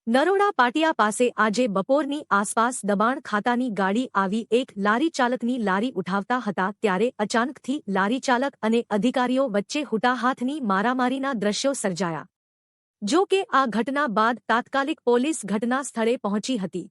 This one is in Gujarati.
નરોડા પાટિયા પાસે આજે બપોરની આસપાસ દબાણ ખાતાની ગાડી આવી એક લારી ચાલકની લારી ઉઠાવતા હતા ત્યારે અચાનકથી લારી ચાલક અને અધિકારીઓ વચ્ચે હુટાહાથની મારામારીના દ્રશ્યો સર્જાયા. જો કે આ ઘટના બાદ તાત્કાલિક પોલીસ ઘટના સ્થળે પહોંચી હતી.